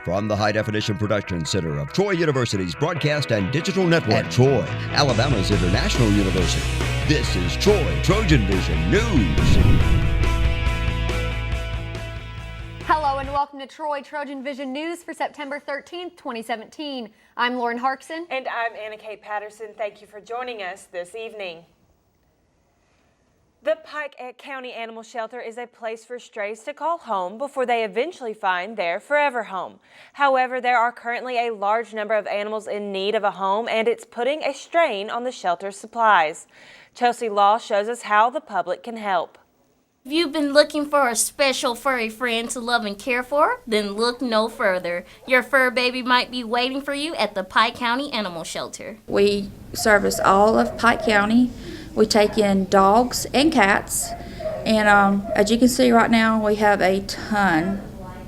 From the High Definition Production Center of Troy University's Broadcast and Digital Network, Troy, Alabama's International University, this is Troy TrojanVision News. Hello and welcome to Troy TrojanVision News for September 13th, 2017. I'm Lauren Harkson. And I'm Anna Kate Patterson. Thank you for joining us this evening. The Pike County Animal Shelter is a place for strays to call home before they eventually find their forever home. However, there are currently a large number of animals in need of a home, and it's putting a strain on the shelter's supplies. Chelsea Law shows us how the public can help. If you've been looking for a special furry friend to love and care for, then look no further. Your fur baby might be waiting for you at the Pike County Animal Shelter. We service all of Pike County. We take in dogs and cats, and as you can see right now, we have a ton.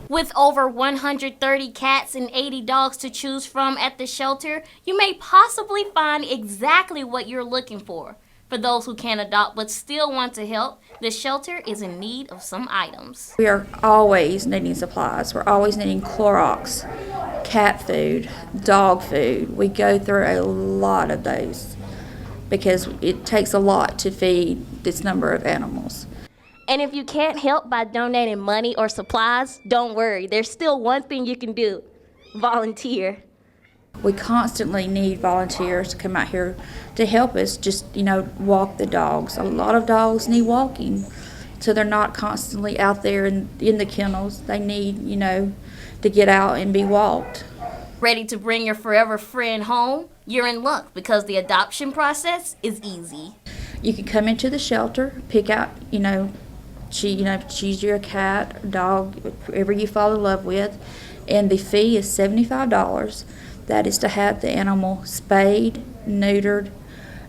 With over 130 cats and 80 dogs to choose from at the shelter, you may possibly find exactly what you're looking for. For those who can't adopt but still want to help, the shelter is in need of some items. We are always needing supplies. We're always needing Clorox, cat food, dog food. We go through a lot of those because it takes a lot to feed this number of animals. And if you can't help by donating money or supplies, don't worry. There's still one thing you can do: volunteer. We constantly need volunteers to come out here to help us just, walk the dogs. A lot of dogs need walking, so they're not constantly out there in the kennels. They need, to get out and be walked. Ready to bring your forever friend home? You're in luck because the adoption process is easy. You can come into the shelter, pick out, choose your cat, dog, whoever you fall in love with, and the fee is $75. That is to have the animal spayed, neutered,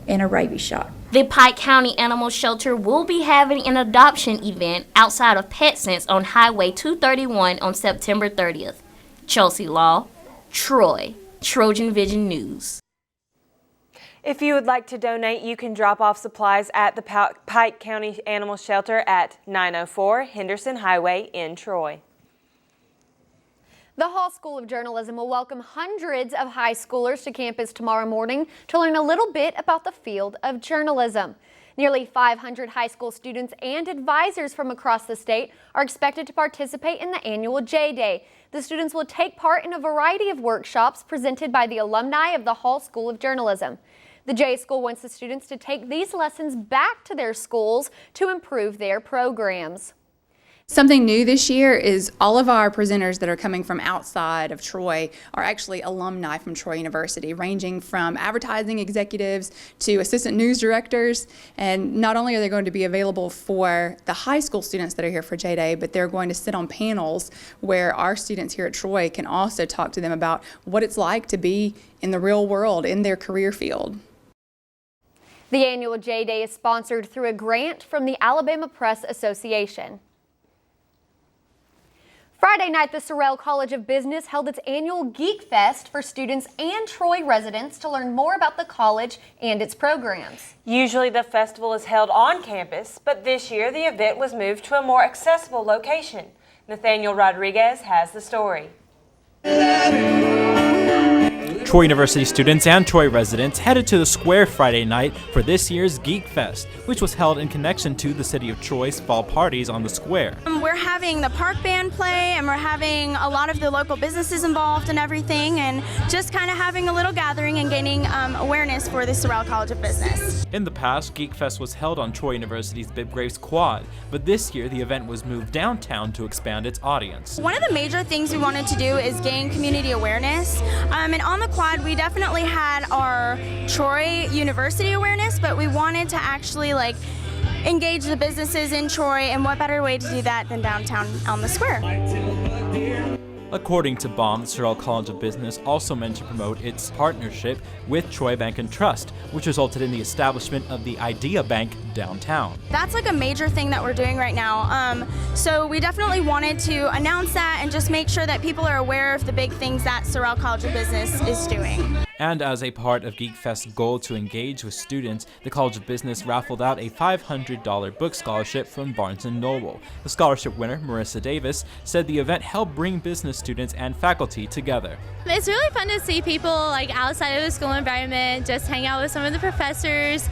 and a rabies shot. The Pike County Animal Shelter will be having an adoption event outside of PetSense on Highway 231 on September 30th. Chelsea Law, Troy, TrojanVision News. If you would like to donate, you can drop off supplies at the Pike County Animal Shelter at 904 Henderson Highway in Troy. The Hall School of Journalism will welcome hundreds of high schoolers to campus tomorrow morning to learn a little bit about the field of journalism. Nearly 500 high school students and advisors from across the state are expected to participate in the annual J-Day. The students will take part in a variety of workshops presented by the alumni of the Hall School of Journalism. The J School wants the students to take these lessons back to their schools to improve their programs. Something new this year is all of our presenters that are coming from outside of Troy are actually alumni from Troy University, ranging from advertising executives to assistant news directors. And not only are they going to be available for the high school students that are here for J-Day, but they're going to sit on panels where our students here at Troy can also talk to them about what it's like to be in the real world, in their career field. The annual J-Day is sponsored through a grant from the Alabama Press Association. Friday night, the Sorrell College of Business held its annual Geek Fest for students and Troy residents to learn more about the college and its programs. Usually the festival is held on campus, but this year the event was moved to a more accessible location. Nathaniel Rodriguez has the story. Troy University students and Troy residents headed to the square Friday night for this year's Geek Fest, which was held in connection to the City of Troy's fall parties on the square. We're having the park band play, and we're having a lot of the local businesses involved and everything, and just kind of having a little gathering and gaining awareness for the Sorrell College of Business. In the past, Geek Fest was held on Troy University's Bibb Graves Quad, but this year the event was moved downtown to expand its audience. One of the major things we wanted to do is gain community awareness, and on the quad we definitely had our Troy University awareness, but we wanted to actually engage the businesses in Troy, and what better way to do that than downtown on the square. According to Baum, the Sorrell College of Business also meant to promote its partnership with Troy Bank and Trust, which resulted in the establishment of the Idea Bank downtown. That's a major thing that we're doing right now. So we definitely wanted to announce that and just make sure that people are aware of the big things that Sorrell College of Business is doing. And as a part of Geek Fest's goal to engage with students, the College of Business raffled out a $500 book scholarship from Barnes & Noble. The scholarship winner, Marissa Davis, said the event helped bring business students and faculty together. It's really fun to see people like outside of the school environment, just hang out with some of the professors,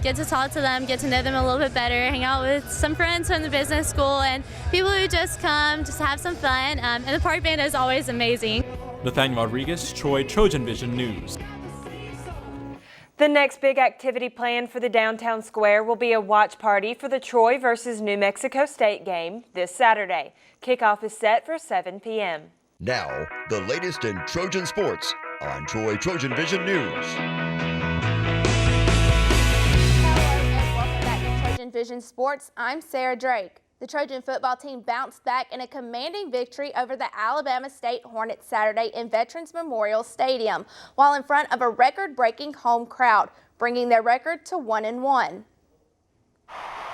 get to talk to them, get to know them a little bit better, hang out with some friends from the business school and people who just come, just have some fun. And the park band is always amazing. Nathaniel Rodriguez, Troy, TrojanVision News. The next big activity planned for the downtown square will be a watch party for the Troy versus New Mexico State game this Saturday. Kickoff is set for 7 p.m. Now, the latest in Trojan sports on Troy TrojanVision News. Hello and welcome back to Trojan Vision Sports. I'm Sarah Drake. The Trojan football team bounced back in a commanding victory over the Alabama State Hornets Saturday in Veterans Memorial Stadium, while in front of a record-breaking home crowd, bringing their record to 1-1.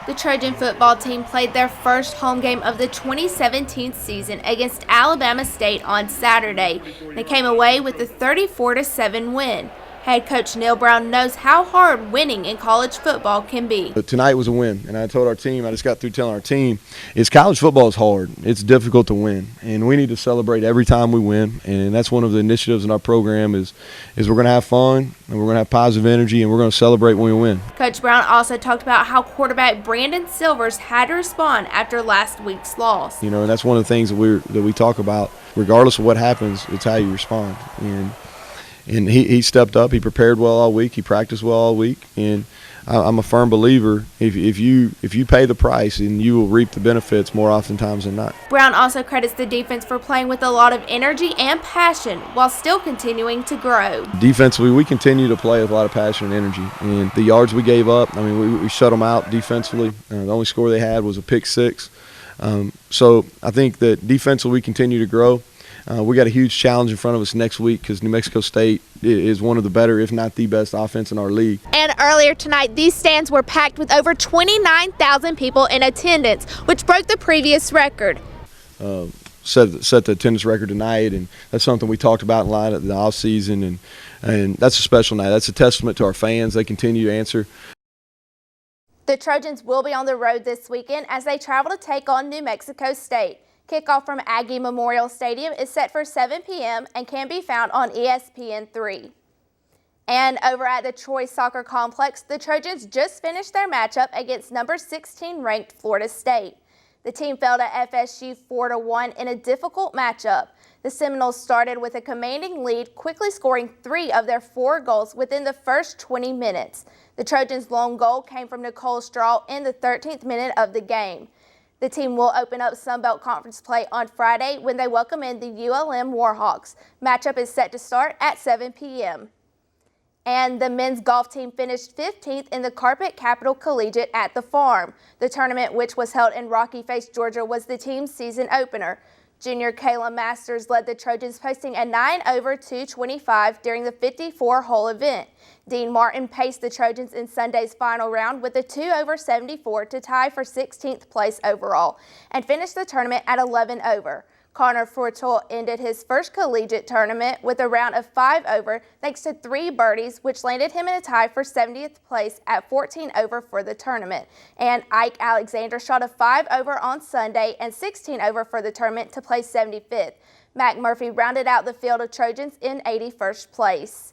The Trojan football team played their first home game of the 2017 season against Alabama State on Saturday. They came away with a 34-7 win. Head coach Neil Brown knows how hard winning in college football can be. Tonight was a win, and I told our team, I just got through telling our team, college football is hard. It's difficult to win, and we need to celebrate every time we win, and that's one of the initiatives in our program is we're going to have fun, and we're going to have positive energy, and we're going to celebrate when we win. Coach Brown also talked about how quarterback Brandon Silvers had to respond after last week's loss. You know, and that's one of the things that we talk about. Regardless of what happens, it's how you respond. And he stepped up. He prepared well all week. He practiced well all week. And I'm a firm believer if you pay the price, and you will reap the benefits more oftentimes than not. Brown also credits the defense for playing with a lot of energy and passion while still continuing to grow. Defensively, we continue to play with a lot of passion and energy. And the yards we gave up, I mean, we shut them out defensively. The only score they had was a pick six. So I think that defensively we continue to grow. We got a huge challenge in front of us next week because New Mexico State is one of the better, if not the best, offense in our league. And earlier tonight, these stands were packed with over 29,000 people in attendance, which broke the previous record. Set the attendance record tonight, and that's something we talked about in line at the offseason, and that's a special night. That's a testament to our fans. They continue to answer. The Trojans will be on the road this weekend as they travel to take on New Mexico State. Kickoff from Aggie Memorial Stadium is set for 7 p.m. and can be found on ESPN3. And over at the Troy Soccer Complex, the Trojans just finished their matchup against number 16 ranked Florida State. The team fell to FSU 4-1 in a difficult matchup. The Seminoles started with a commanding lead, quickly scoring 3 of their 4 goals within the first 20 minutes. The Trojans' lone goal came from Nicole Straw in the 13th minute of the game. The team will open up Sunbelt Conference play on Friday when they welcome in the ULM Warhawks. Matchup is set to start at 7 p.m. And the men's golf team finished 15th in the Carpet Capital Collegiate at the Farm. The tournament, which was held in Rocky Face, Georgia, was the team's season opener. Junior Kayla Masters led the Trojans, posting a 9 over 225 during the 54-hole event. Dean Martin paced the Trojans in Sunday's final round with a 2 over 74 to tie for 16th place overall and finished the tournament at 11 over. Connor Fortoll ended his first collegiate tournament with a round of 5 over thanks to 3 birdies, which landed him in a tie for 70th place at 14 over for the tournament. And Ike Alexander shot a 5 over on Sunday and 16 over for the tournament to place 75th. Mac Murphy rounded out the field of Trojans in 81st place.